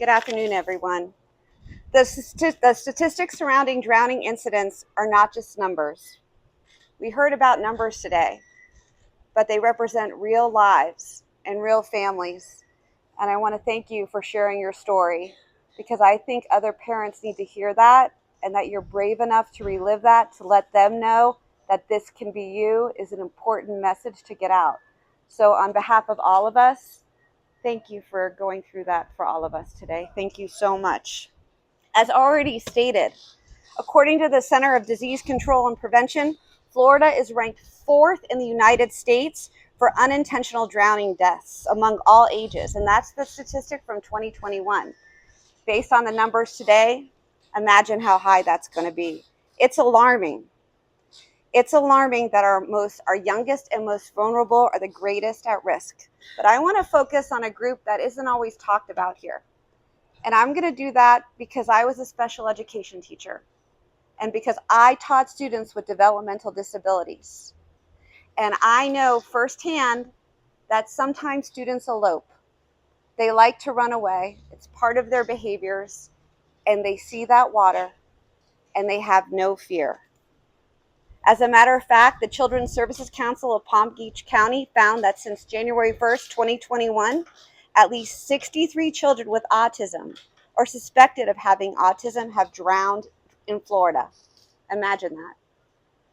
Good afternoon, everyone. The statistics surrounding drowning incidents are not just numbers. We heard about numbers today, but they represent real lives and real families. And I want to thank you for sharing your story, because I think other parents need to hear that, and that you're brave enough to relive that, to let them know that this can be you, is an important message to get out. So on behalf of all of us, thank you for going through that for all of us today. Thank you so much. As already stated, according to the Center of Disease Control and Prevention, Florida is ranked 4th in the United States for unintentional drowning deaths among all ages. And that's the statistic from 2021. Based on the numbers today, imagine how high that's going to be. It's alarming. It's alarming that our youngest and most vulnerable are the greatest at risk. But I want to focus on a group that isn't always talked about here. And I'm going to do that because I was a special education teacher, and because I taught students with developmental disabilities. And I know firsthand that sometimes students elope. They like to run away. It's part of their behaviors, and they see that water and they have no fear. As a matter of fact, the Children's Services Council of Palm Beach County found that since January 1st, 2021, at least 63 children with autism or suspected of having autism have drowned in Florida. Imagine that.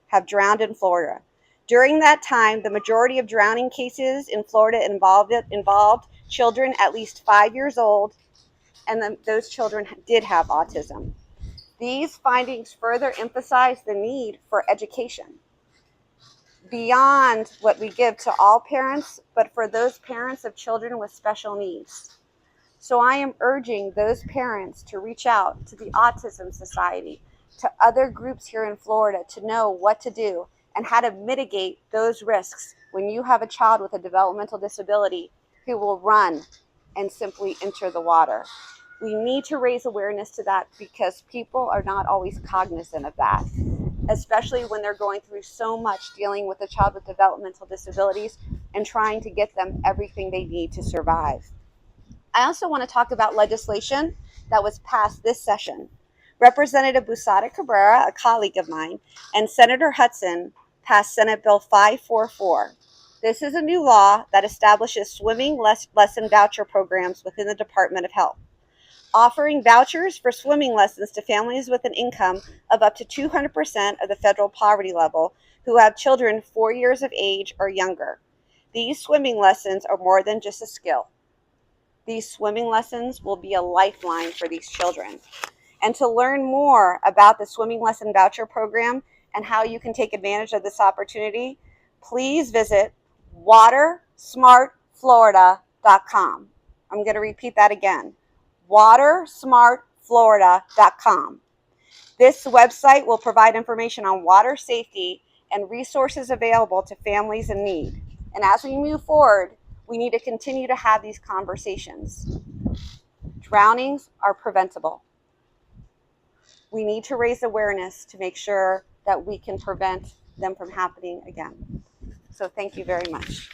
Have drowned in Florida. During that time, the majority of drowning cases in Florida involved children at least 5 years old, and those children did have autism. These findings further emphasize the need for education beyond what we give to all parents, but for those parents of children with special needs. So I am urging those parents to reach out to the Autism Society, to other groups here in Florida, to know what to do and how to mitigate those risks when you have a child with a developmental disability who will run and simply enter the water. We need to raise awareness to that, because people are not always cognizant of that, especially when they're going through so much dealing with a child with developmental disabilities and trying to get them everything they need to survive. I also want to talk about legislation that was passed this session. Representative Busada Cabrera, a colleague of mine, and Senator Hudson passed Senate Bill 544. This is a new law that establishes swimming lesson voucher programs within the Department of Health, offering vouchers for swimming lessons to families with an income of up to 200% of the federal poverty level who have children 4 years of age or younger. These swimming lessons are more than just a skill. These swimming lessons will be a lifeline for these children. And to learn more about the Swimming Lesson Voucher Program and how you can take advantage of this opportunity, please visit watersmartflorida.com. I'm going to repeat that again. watersmartflorida.com. This website will provide information on water safety and resources available to families in need. And as we move forward, we need to continue to have these conversations. Drownings are preventable. We need to raise awareness to make sure that we can prevent them from happening again. So thank you very much.